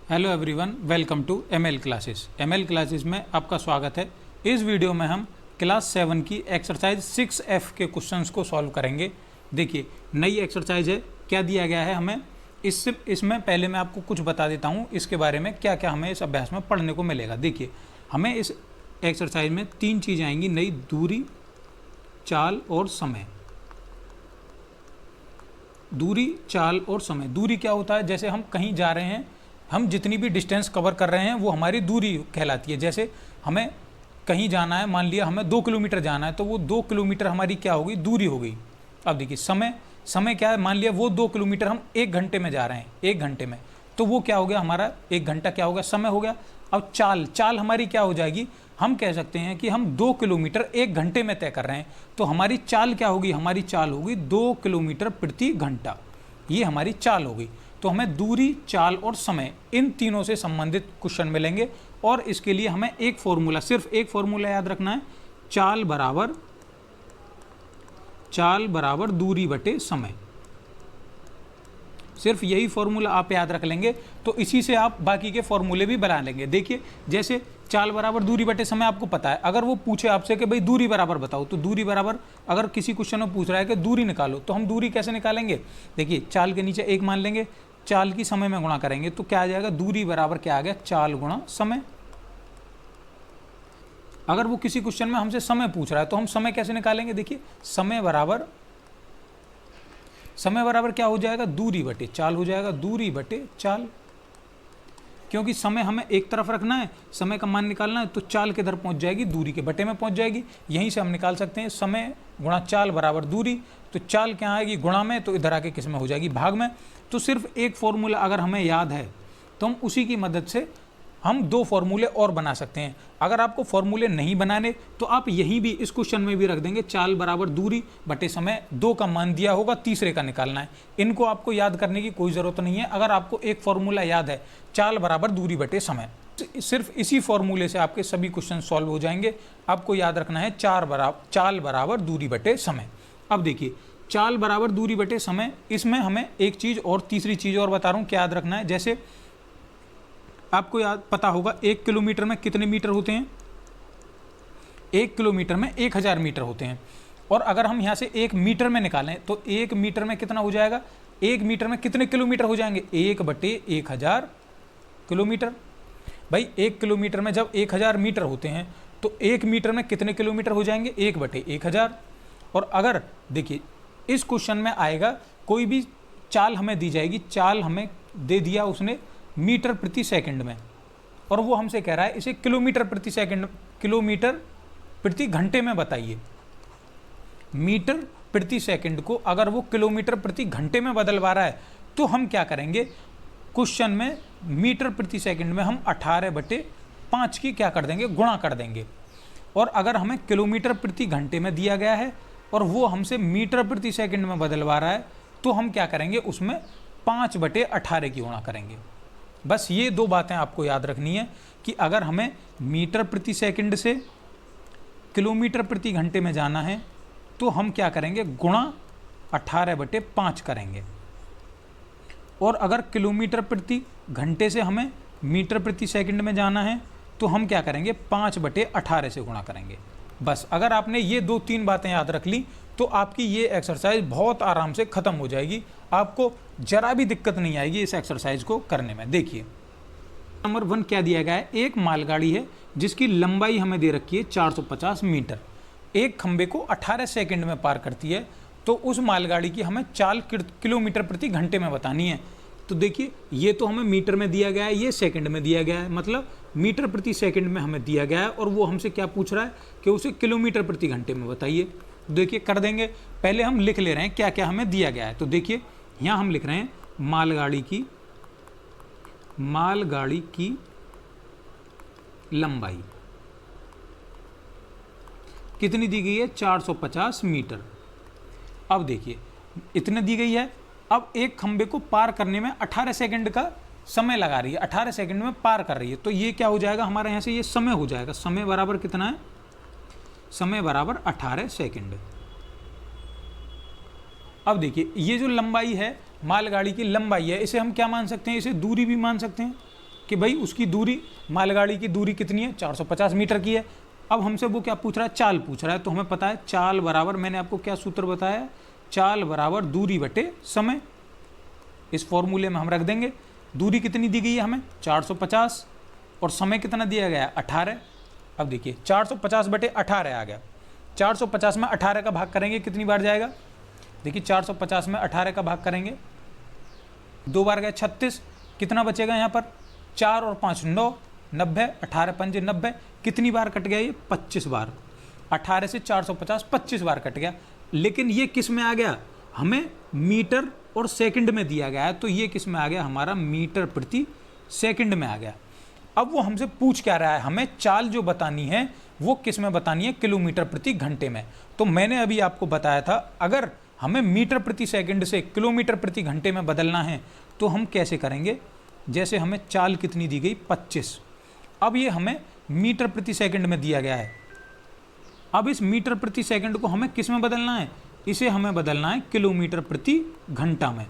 Hello everyone, welcome to ML classes. ML classes में आपका स्वागत है। इस वीडियो में हम क्लास 7 की एक्सरसाइज 6F के क्वेश्चंस को सॉल्व करेंगे। देखिए, नई एक्सरसाइज है। क्या दिया गया है हमें इसमें पहले मैं आपको कुछ बता देता हूँ इसके बारे में, क्या क्या हमें इस अभ्यास में पढ़ने को मिलेगा। देखिए, हमें इस एक्सरसाइज में 3 चीज़ें आएंगी नई: दूरी, चाल और समय। दूरी, चाल और समय। दूरी क्या होता है? जैसे हम कहीं जा रहे हैं, हम जितनी भी डिस्टेंस कवर कर रहे हैं वो हमारी दूरी कहलाती है। जैसे हमें कहीं जाना है, मान लिया हमें 2 किलोमीटर जाना है, तो वो 2 किलोमीटर हमारी क्या होगी? दूरी हो गई। अब देखिए, समय क्या है? मान लिया वो 2 किलोमीटर हम 1 घंटे में जा रहे हैं, 1 घंटे में, तो वो क्या हो गया? हमारा 1 घंटा क्या हो गया? समय हो गया। अब चाल हमारी क्या हो जाएगी? हम कह सकते हैं कि हम 2 किलोमीटर 1 घंटे में तय कर रहे हैं, तो हमारी चाल क्या होगी? हमारी चाल होगी 2 किलोमीटर प्रति घंटा। ये हमारी चाल होगी। तो हमें दूरी, चाल और समय, इन तीनों से संबंधित क्वेश्चन मिलेंगे। और इसके लिए हमें एक फॉर्मूला, सिर्फ एक फॉर्मूला याद रखना है, चाल बराबर दूरी बटे समय। सिर्फ यही फॉर्मूला आप याद रख लेंगे तो इसी से आप बाकी के फॉर्मूले भी बना लेंगे। देखिए, जैसे चाल बराबर दूरी बटे समय आपको पता है। अगर वो पूछे आपसे कि भाई दूरी बराबर बताओ, तो दूरी बराबर, अगर किसी क्वेश्चन में पूछ रहा है कि दूरी निकालो, तो हम दूरी कैसे निकालेंगे? देखिए, चाल के नीचे 1 मान लेंगे, चाल की समय में गुणा करेंगे, तो क्या आ जाएगा? दूरी बराबर क्या आ गया? चाल गुणा समय। अगर वो किसी क्वेश्चन में हमसे समय पूछ रहा है तो हम समय कैसे निकालेंगे? देखिए, समय बराबर क्या हो जाएगा? दूरी बटे चाल हो जाएगा, दूरी बटे चाल। क्योंकि समय हमें एक तरफ रखना है, समय का मान निकालना है, तो चाल किधर पहुंच जाएगी? दूरी के बटे में पहुंच जाएगी। यहीं से हम निकाल सकते हैं समय गुणा चाल बराबर दूरी। तो चाल क्या आएगी? गुणा में, तो इधर आके किस में हो जाएगी? भाग में। तो सिर्फ एक फॉर्मूला अगर हमें याद है तो हम उसी की मदद से हम 2 फॉर्मूले और बना सकते हैं। अगर आपको फॉर्मूले नहीं बनाने तो आप यहीं भी इस क्वेश्चन में भी रख देंगे, चाल बराबर दूरी बटे समय। 2 का मान दिया होगा, तीसरे का निकालना है। इनको आपको याद करने की कोई ज़रूरत नहीं है। अगर आपको एक फॉर्मूला याद है, चाल बराबर दूरी बटे समय, सिर्फ इसी फॉर्मूले से आपके सभी क्वेश्चन सॉल्व हो जाएंगे। आपको याद रखना है चाल बराबर दूरी बटे समय। अब देखिए, चाल बराबर दूरी बटे समय, इसमें हमें एक चीज़ और, तीसरी चीज़ और बता रहा हूँ क्या याद रखना है। जैसे आपको याद पता होगा 1 किलोमीटर में कितने मीटर होते हैं? 1 किलोमीटर में 1000 मीटर होते हैं। और अगर हम यहाँ से 1 मीटर में निकालें तो 1 मीटर में कितना हो जाएगा? 1 मीटर में कितने किलोमीटर हो जाएंगे? 1 बटे 1000 किलोमीटर। भाई, 1 किलोमीटर में जब 1000 मीटर होते हैं तो 1 मीटर में कितने किलोमीटर हो जाएंगे? 1 बटे 1000। और अगर देखिए, इस क्वेश्चन में आएगा, कोई भी चाल हमें दी जाएगी, चाल हमें दे दिया उसने मीटर प्रति सेकंड में, और वो हमसे कह रहा है इसे किलोमीटर प्रति घंटे में बताइए। मीटर प्रति सेकंड को अगर वो किलोमीटर प्रति घंटे में बदलवा रहा है तो हम क्या करेंगे? क्वेश्चन में मीटर प्रति सेकंड में हम 18/5 की क्या कर देंगे? गुणा कर देंगे। और अगर हमें किलोमीटर प्रति घंटे में दिया गया है और वो हमसे मीटर प्रति सेकंड में बदलवा रहा है, तो हम क्या करेंगे? उसमें 5/18 की गुणा करेंगे। बस ये 2 बातें आपको याद रखनी है कि अगर हमें मीटर प्रति सेकंड से किलोमीटर प्रति घंटे में जाना है तो हम क्या करेंगे? गुणा 18/5 करेंगे। और अगर किलोमीटर प्रति घंटे से हमें मीटर प्रति सेकंड में जाना है तो हम क्या करेंगे? 5/18 से गुणा करेंगे। बस, अगर आपने ये 2-3 बातें याद रख ली तो आपकी ये एक्सरसाइज बहुत आराम से ख़त्म हो जाएगी। आपको जरा भी दिक्कत नहीं आएगी इस एक्सरसाइज को करने में। देखिए, नंबर 1 क्या दिया गया है? एक मालगाड़ी है जिसकी लंबाई हमें दे रखी है 450 मीटर, एक खंबे को 18 सेकंड में पार करती है, तो उस मालगाड़ी की हमें चाल किलोमीटर प्रति घंटे में बतानी है। तो देखिए, ये तो हमें मीटर में दिया गया है, ये सेकंड में दिया गया है, मतलब मीटर प्रति सेकंड में हमें दिया गया है, और वो हमसे क्या पूछ रहा है कि उसे किलोमीटर प्रति घंटे में बताइए। देखिए, कर देंगे। पहले हम लिख ले रहे हैं क्या क्या हमें दिया गया है। तो देखिए, यहाँ हम लिख रहे हैं मालगाड़ी की लंबाई कितनी दी गई है? 450 मीटर। अब देखिए, इतने दी गई है। अब एक खंबे को पार करने में 18 सेकंड का समय लगा रही है, 18 सेकंड में पार कर रही है, तो ये क्या हो जाएगा हमारे यहाँ से? ये समय हो जाएगा। समय बराबर कितना है? समय बराबर 18 सेकंड। अब देखिए, ये जो लंबाई है, मालगाड़ी की लंबाई है, इसे हम क्या मान सकते हैं? इसे दूरी भी मान सकते हैं। कि भाई उसकी दूरी, मालगाड़ी की दूरी कितनी है, 450 मीटर की है। अब हमसे वो क्या पूछ रहा है, चाल पूछ रहा है। तो हमें पता है चाल बराबर, मैंने आपको क्या सूत्र बताया, चाल बराबर दूरी बटे समय। इस फॉर्मूले में हम रख देंगे दूरी कितनी दी गई है हमें 450 और समय कितना दिया गया है 18। अब देखिए 450 बटे 18 आ गया। 450 में 18 का भाग करेंगे कितनी बार जाएगा, देखिए 450 में 18 का भाग करेंगे 2 बार गया 36, कितना बचेगा यहाँ पर 4 और 5 9, 90, 18 पंजे 90, कितनी बार कट गया ये 25 बार। 18 से 450 25 बार कट गया। लेकिन ये किस में आ गया, हमें मीटर और सेकंड में दिया गया है, तो ये किस में आ गया हमारा मीटर प्रति सेकंड में आ गया। अब वो हमसे पूछ क्या रहा है, हमें चाल जो बतानी है वो किस में बतानी है, किलोमीटर प्रति घंटे में। तो मैंने अभी आपको बताया था अगर हमें मीटर प्रति सेकंड से किलोमीटर प्रति घंटे में बदलना है तो हम कैसे करेंगे, जैसे हमें चाल कितनी दी गई 25, अब ये हमें मीटर प्रति सेकंड में दिया गया है। अब इस मीटर प्रति सेकंड को हमें किस में बदलना है, इसे हमें बदलना है किलोमीटर प्रति घंटा में,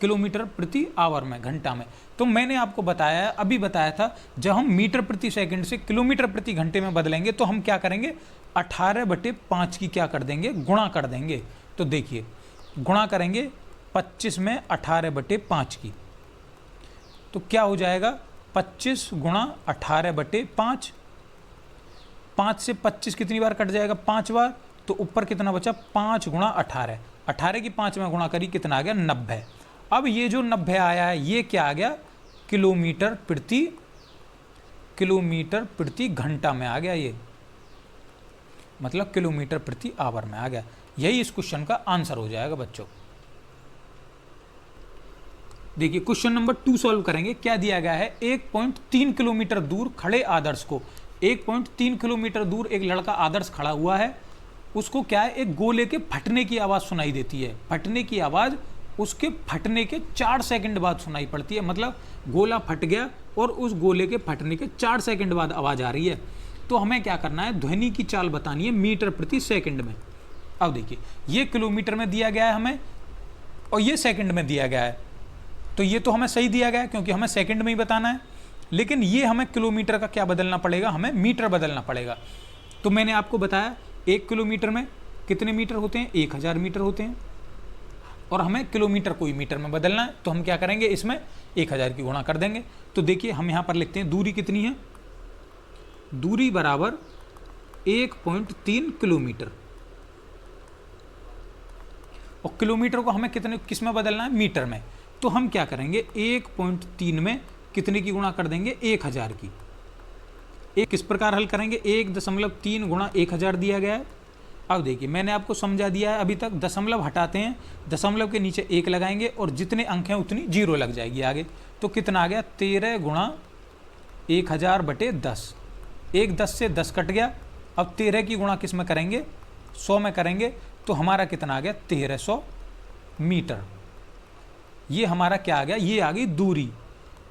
किलोमीटर प्रति आवर में, घंटा में। तो मैंने आपको बताया, अभी बताया था, जब हम मीटर प्रति सेकंड से किलोमीटर प्रति घंटे में बदलेंगे तो हम क्या करेंगे 18/5 की क्या कर देंगे, गुणा कर देंगे। तो देखिए गुणा करेंगे 25 में 18/5 की, तो क्या हो जाएगा 25 गुणा 18/5, 5 से 25 कितनी बार कट जाएगा 5 बार, तो ऊपर कितना बचा 5 गुणा 18, 18 की 5 में गुणा करी कितना आ गया 90। अब ये जो 90 आया है ये क्या आ गया, किलोमीटर प्रति घंटा में आ गया, ये मतलब किलोमीटर प्रति आवर में आ गया। यही इस क्वेश्चन का आंसर हो जाएगा बच्चों। देखिए क्वेश्चन नंबर 2 सॉल्व करेंगे। क्या दिया गया है, 1.3 किलोमीटर दूर खड़े आदर्श को, 1.3 किलोमीटर दूर एक लड़का आदर्श खड़ा हुआ है, उसको क्या है एक गोले के फटने की आवाज़ सुनाई देती है। फटने की आवाज़ उसके फटने के 4 सेकंड बाद सुनाई पड़ती है, मतलब गोला फट गया और उस गोले के फटने के 4 सेकंड बाद आवाज़ आ रही है। तो हमें क्या करना है, ध्वनि की चाल बतानी है मीटर प्रति सेकंड में। अब देखिए ये किलोमीटर में दिया गया है हमें और ये सेकंड में दिया गया है, तो ये तो हमें सही दिया गया है क्योंकि हमें सेकंड में ही बताना है। लेकिन ये हमें किलोमीटर का क्या बदलना पड़ेगा, हमें मीटर बदलना पड़ेगा। तो मैंने आपको बताया 1 किलोमीटर में कितने मीटर होते हैं, 1000 मीटर होते हैं, और हमें किलोमीटर को ही मीटर में बदलना है। तो हम क्या करेंगे, इसमें 1000 की गुणा कर देंगे। तो देखिए हम यहाँ पर लिखते हैं दूरी कितनी है, दूरी बराबर 1.3 किलोमीटर, और किलोमीटर को हमें कितने किस में बदलना है, मीटर में। तो हम क्या करेंगे 1.3 में कितने की गुणा कर देंगे, 1000 की। एक किस प्रकार हल करेंगे, 1.3 गुणा 1000 दिया गया है। अब देखिए मैंने आपको समझा दिया है अभी तक, दशमलव हटाते हैं, दशमलव के नीचे 1 लगाएंगे और जितने अंक हैं उतनी 0 लग जाएगी आगे। तो कितना आ गया 13 गुणा 1000 बटे 10, 10 से 10 कट गया। अब 13 की गुणा किस में करेंगे, 100 में करेंगे, तो हमारा कितना आ गया 1300 मीटर। ये हमारा क्या आ गया, ये आ गई दूरी।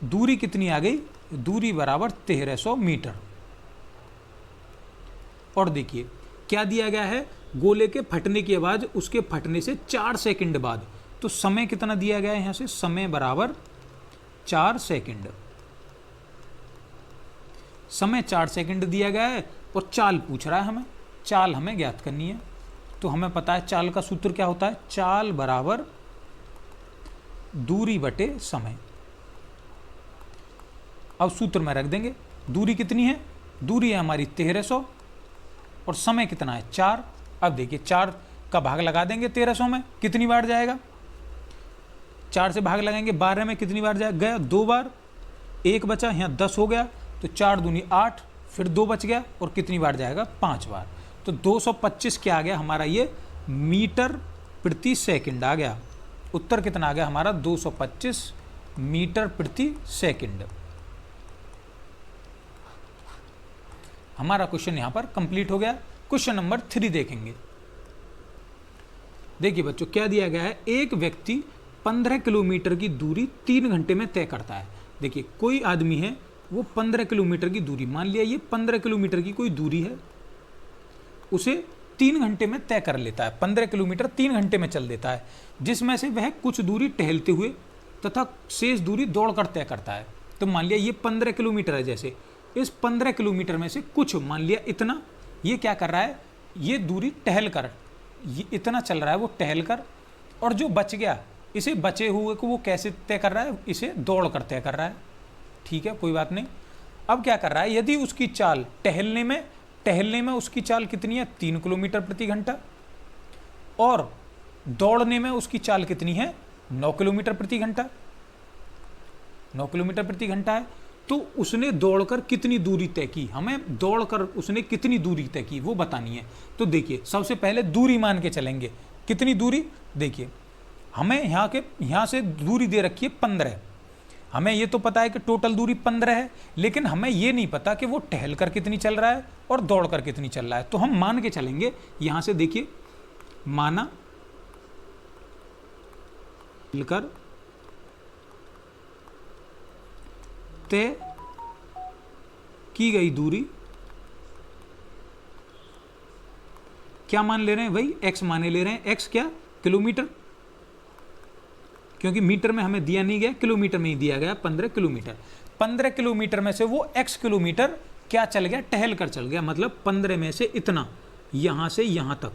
दूरी कितनी आ गई, दूरी बराबर 1300 मीटर। और देखिए क्या दिया गया है, गोले के फटने की आवाज़ उसके फटने से 4 सेकंड बाद। तो समय कितना दिया गया है यहाँ से, समय बराबर 4 सेकंड, समय 4 सेकंड दिया गया है और चाल पूछ रहा है हमें, चाल हमें ज्ञात करनी है। तो हमें पता है चाल का सूत्र क्या होता है, चाल बराबर दूरी बटे समय। अब सूत्र में रख देंगे, दूरी कितनी है, दूरी है हमारी 1300 और समय कितना है 4। अब देखिए 4 का भाग लगा देंगे 1300 में, कितनी बार जाएगा, 4 से भाग लगाएंगे 12 में, कितनी बार जाएगा, गया 2 बार, 1 बचा, यहाँ 10 हो गया, तो 4 दूनी 8, फिर 2 बच गया और कितनी बार जाएगा 5 बार। तो 225 क्या आ गया हमारा, ये मीटर प्रति सेकंड आ गया। उत्तर कितना आ गया हमारा 225 मीटर प्रति सेकंड। हमारा क्वेश्चन यहाँ पर कंप्लीट हो गया। क्वेश्चन नंबर 3 देखेंगे। देखिए बच्चों क्या दिया गया है, एक व्यक्ति 15 किलोमीटर की दूरी 3 घंटे में तय करता है। देखिए कोई आदमी है वो 15 किलोमीटर की दूरी, मान लिया ये 15 किलोमीटर की कोई दूरी है, उसे 3 घंटे में तय कर लेता है। 15 किलोमीटर 3 घंटे में चल देता है, जिसमें से वह कुछ दूरी टहलते हुए तथा शेष दूरी दौड़कर तय करता है। तो मान लिया ये 15 किलोमीटर है, जैसे इस 15 किलोमीटर में से कुछ मान लिया इतना ये क्या कर रहा है, ये दूरी टहल कर, ये इतना चल रहा है वो टहल कर, और जो बच गया इसे बचे हुए को वो कैसे तय कर रहा है, इसे दौड़ कर तय कर रहा है। ठीक है, कोई बात नहीं। अब क्या कर रहा है, यदि उसकी चाल टहलने में उसकी चाल कितनी है 3 किलोमीटर प्रति घंटा, और दौड़ने में उसकी चाल कितनी है 9 किलोमीटर प्रति घंटा, 9 किलोमीटर प्रति घंटा है, तो उसने दौड़कर कितनी दूरी तय की, हमें दौड़कर उसने कितनी दूरी तय की वो बतानी है। तो देखिए सबसे पहले दूरी मान के चलेंगे, कितनी दूरी, देखिए हमें यहाँ से दूरी दे रखी है 15, हमें ये तो पता है कि टोटल दूरी 15 है, लेकिन हमें ये नहीं पता कि वो टहल कर कितनी चल रहा है और दौड़ कर कितनी चल रहा है। तो हम मान के चलेंगे, यहाँ से देखिए माना कर तय की गई दूरी, क्या मान ले रहे हैं भाई, x माने ले रहे हैं, x क्या किलोमीटर, क्योंकि मीटर में हमें दिया नहीं गया, किलोमीटर में ही दिया गया 15 किलोमीटर। 15 किलोमीटर में से वो x किलोमीटर क्या चल गया, टहल कर चल गया, मतलब 15 में से इतना, यहां से यहां तक,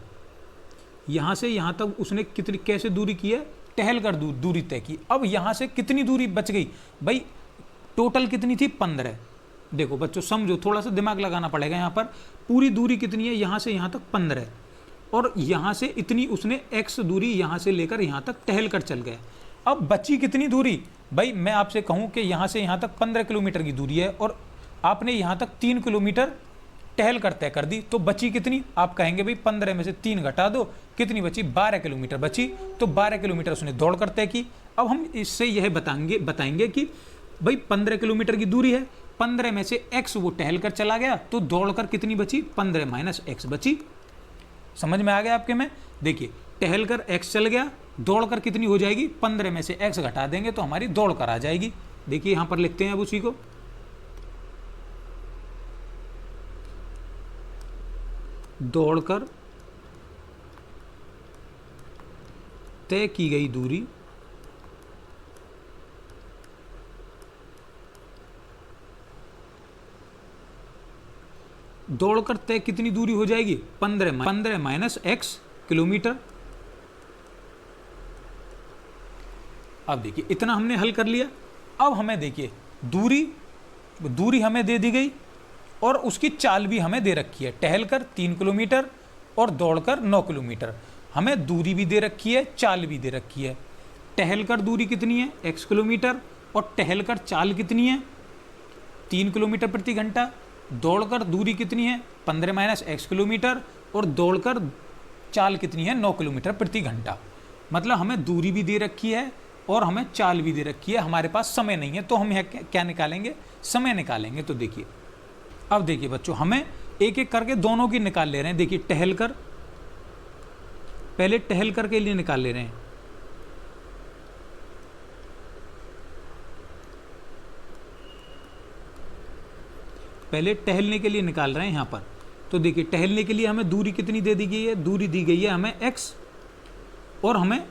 यहां से यहां तक उसने कितनी कैसे दूरी की है, टहल कर दूरी तय की। अब यहां से कितनी दूरी बच गई भाई, टोटल कितनी थी 15, देखो बच्चों समझो, थोड़ा सा दिमाग लगाना पड़ेगा, यहाँ पर पूरी दूरी कितनी है, यहाँ से यहाँ तक 15, और यहाँ से इतनी उसने x दूरी यहाँ से लेकर यहाँ तक टहल कर चल गया। अब बची कितनी दूरी भाई, मैं आपसे कहूँ कि यहाँ से यहाँ तक 15 किलोमीटर की दूरी है, और आपने यहाँ तक 3 किलोमीटर टहल कर तय कर दी, तो बची कितनी, आप कहेंगे भाई 15 में से 3 घटा दो, कितनी बची, 12 किलोमीटर बची, तो 12 किलोमीटर उसने दौड़ कर तय की। अब हम इससे यह बताएंगे कि भाई 15 किलोमीटर की दूरी है, 15 में से x वो टहल कर चला गया, तो दौड़कर कितनी बची, 15 माइनस x बची। समझ में आ गया आपके में, देखिए टहल कर x चल गया, दौड़कर कितनी हो जाएगी, 15 में से x घटा देंगे तो हमारी दौड़ कर आ जाएगी। देखिए यहां पर लिखते हैं अब उसी को, दौड़कर तय की गई दूरी दौड़कर तय कितनी दूरी हो जाएगी, 15 माइनस x किलोमीटर। अब देखिए इतना हमने हल कर लिया। अब हमें देखिए दूरी हमें दे दी गई, और उसकी चाल भी हमें दे रखी है, टहलकर 3 किलोमीटर और दौड़कर 9 किलोमीटर। हमें दूरी भी दे रखी है, चाल भी दे रखी है। टहलकर दूरी कितनी है, x किलोमीटर, और टहलकर चाल कितनी है, 3 किलोमीटर प्रति घंटा। दौड़कर दूरी कितनी है, 15 माइनस x किलोमीटर, और दौड़कर चाल कितनी है, 9 किलोमीटर प्रति घंटा। मतलब हमें दूरी भी दे रखी है और हमें चाल भी दे रखी है, हमारे पास समय नहीं है, तो हम क्या निकालेंगे, समय निकालेंगे। तो देखिए अब देखिए बच्चों, हमें एक एक करके दोनों की निकाल ले रहे हैं। देखिए टहलकर, पहले टहलकर के लिए निकाल ले रहे हैं, पहले टहलने के लिए निकाल रहे हैं यहाँ पर। तो देखिए टहलने के लिए हमें दूरी कितनी दे दी गई है, दूरी दी गई है हमें x, और हमें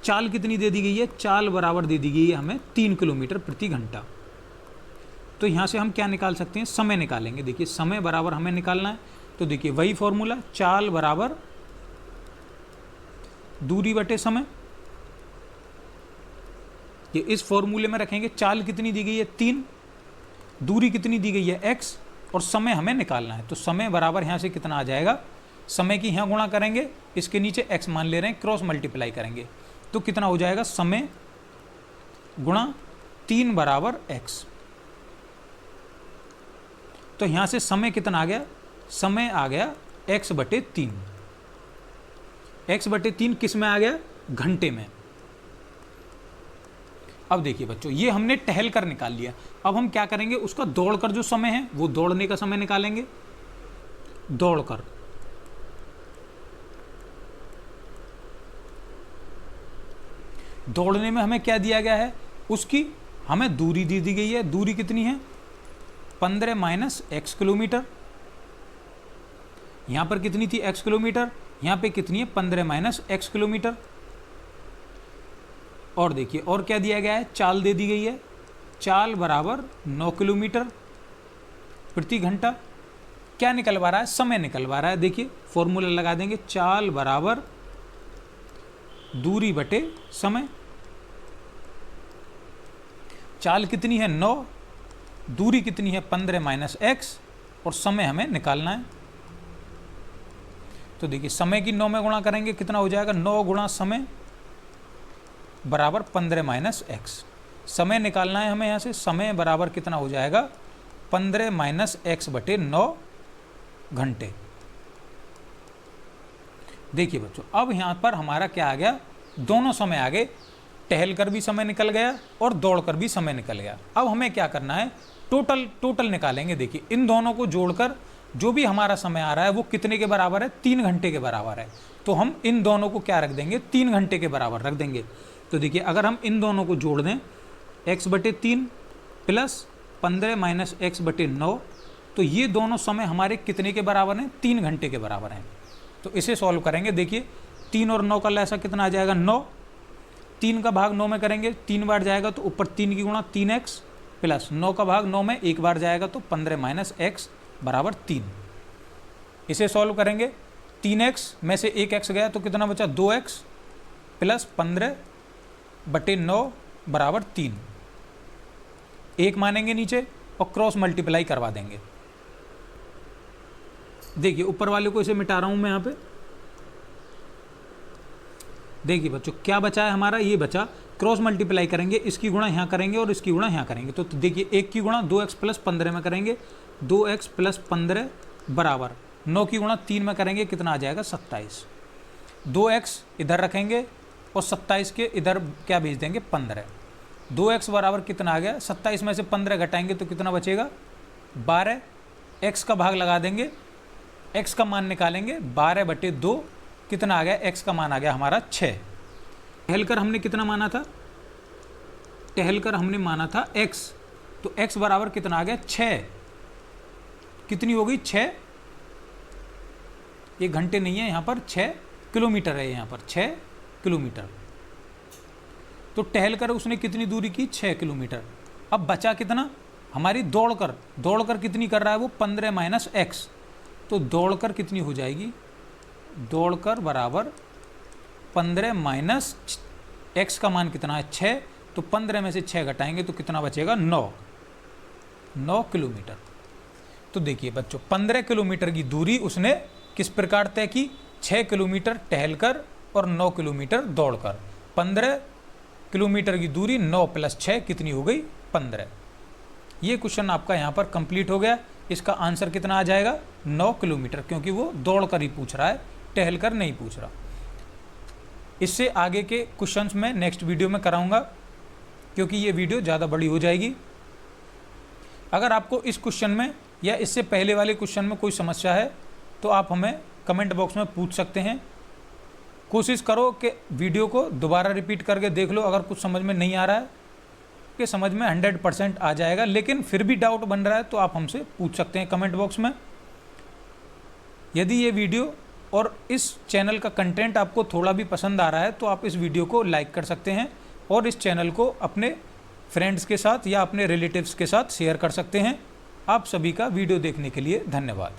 चाल कितनी दे दी गई है, चाल बराबर दे दी गई है हमें 3 किलोमीटर प्रति घंटा। तो यहाँ से हम क्या निकाल सकते हैं, समय निकालेंगे। देखिए समय बराबर हमें निकालना है, तो देखिए वही फॉर्मूला, चाल बराबर दूरी बटे समय। ये इस फॉर्मूले में रखेंगे, चाल कितनी दी गई है 3, दूरी कितनी दी गई है x, और समय हमें निकालना है। तो समय बराबर यहाँ से कितना आ जाएगा, समय की यहाँ गुणा करेंगे, इसके नीचे x मान ले रहे हैं, क्रॉस मल्टीप्लाई करेंगे, तो कितना हो जाएगा, समय गुणा 3 बराबर x। तो यहाँ से समय कितना आ गया, समय आ गया x बटे 3। x बटे 3 किस में आ गया, घंटे में। अब देखिए बच्चों, ये हमने टहल कर निकाल लिया। अब हम क्या करेंगे, उसका दौड़कर जो समय है वो दौड़ने का समय निकालेंगे। दौड़कर, दौड़ने में हमें क्या दिया गया है, उसकी हमें दूरी दी गई है। दूरी कितनी है, 15 माइनस x किलोमीटर। यहां पर कितनी थी, x किलोमीटर, यहां पे कितनी है, 15 माइनस x किलोमीटर। और देखिए और क्या दिया गया है, चाल दे दी गई है, चाल बराबर 9 किलोमीटर प्रति घंटा। क्या निकलवा रहा है? समय निकलवा रहा है। देखिए फॉर्मूला लगा देंगे, चाल बराबर दूरी बटे समय। चाल कितनी है? 9, दूरी कितनी है? 15 माइनस एक्स, और समय हमें निकालना है। तो देखिए समय की 9 में गुणा करेंगे, कितना हो जाएगा? 9 गुणा समय बराबर 15 माइनस एक्स। समय निकालना है हमें यहाँ से। समय बराबर कितना हो जाएगा? 15 माइनस एक्स बटे 9 घंटे। देखिए बच्चों, अब यहाँ पर हमारा क्या आ गया? दोनों समय आ गए। टहल कर भी समय निकल गया और दौड़ कर भी समय निकल गया। अब हमें क्या करना है? टोटल निकालेंगे। देखिए इन दोनों को जोड़कर जो भी हमारा समय आ रहा है वो कितने के बराबर है? 3 घंटे के बराबर है। तो हम इन दोनों को क्या रख देंगे? 3 घंटे के बराबर रख देंगे। तो देखिए अगर हम इन दोनों को जोड़ दें, x बटे 3 प्लस 15 माइनस एक्स बटे 9, तो ये दोनों समय हमारे कितने के बराबर हैं? 3 घंटे के बराबर हैं। तो इसे सॉल्व करेंगे। देखिए 3 और 9 का लैसा कितना आ जाएगा? 9। 3 का भाग 9 में करेंगे, 3 बार जाएगा तो ऊपर 3 की गुणा 3x, प्लस 9 का भाग 9 में 1 बार जाएगा तो 15 माइनस एक्स बराबर 3। इसे सॉल्व करेंगे। 3x में से 1x गया तो कितना बचा? 2x प्लस 15 बटे 9 बराबर 3। 1 मानेंगे नीचे और क्रॉस मल्टीप्लाई करवा देंगे। देखिए ऊपर वाले को इसे मिटा रहा हूं मैं यहाँ पे। देखिए बच्चों क्या बचा है हमारा? ये बचा। क्रॉस मल्टीप्लाई करेंगे, इसकी गुणा यहाँ करेंगे और इसकी गुणा यहाँ करेंगे। तो देखिए 1 की गुणा 2x प्लस 15 में करेंगे, 2x प्लस 15 बराबर 9 की गुणा 3 में करेंगे, कितना आ जाएगा? 27। 2x इधर रखेंगे और 27 के इधर क्या भेज देंगे? 15। 2x बराबर कितना आ गया? 27 में से 15 घटाएंगे तो कितना बचेगा? 12। x का भाग लगा देंगे, x का मान निकालेंगे, 12 बटे 2 कितना आ गया? x का मान आ गया हमारा 6। टहलकर हमने कितना माना था? टहलकर हमने माना था x, तो x बराबर कितना आ गया? 6। कितनी हो गई? 6। ये घंटे नहीं है यहाँ पर, 6 किलोमीटर है यहाँ पर, 6 किलोमीटर। तो टहलकर उसने कितनी दूरी की? 6 किलोमीटर। अब बचा कितना? हमारी दौड़कर कितनी कर रहा है वो? 15 माइनस एक्स। तो दौड़कर कितनी हो जाएगी? दौड़कर बराबर 15 माइनस एक्स का मान कितना है? 6। तो 15 में से 6 घटाएंगे तो कितना बचेगा? 9 किलोमीटर। तो देखिए बच्चों 15 किलोमीटर की दूरी उसने किस प्रकार तय की? 6 किलोमीटर टहलकर और 9 किलोमीटर दौड़कर। 15 किलोमीटर की दूरी 9 प्लस 6 कितनी हो गई? 15। ये क्वेश्चन आपका यहाँ पर कंप्लीट हो गया। इसका आंसर कितना आ जाएगा? 9 किलोमीटर, क्योंकि वो दौड़कर ही पूछ रहा है, टहलकर नहीं पूछ रहा। इससे आगे के क्वेश्चंस मैं नेक्स्ट वीडियो में कराऊंगा, क्योंकि ये वीडियो ज़्यादा बड़ी हो जाएगी। अगर आपको इस क्वेश्चन में या इससे पहले वाले क्वेश्चन में कोई समस्या है तो आप हमें कमेंट बॉक्स में पूछ सकते हैं। कोशिश करो कि वीडियो को दोबारा रिपीट करके देख लो। अगर कुछ समझ में नहीं आ रहा है कि समझ में 100% आ जाएगा, लेकिन फिर भी डाउट बन रहा है तो आप हमसे पूछ सकते हैं कमेंट बॉक्स में। यदि ये वीडियो और इस चैनल का कंटेंट आपको थोड़ा भी पसंद आ रहा है तो आप इस वीडियो को लाइक कर सकते हैं और इस चैनल को अपने फ्रेंड्स के साथ या अपने रिलेटिव्स के साथ शेयर कर सकते हैं। आप सभी का वीडियो देखने के लिए धन्यवाद।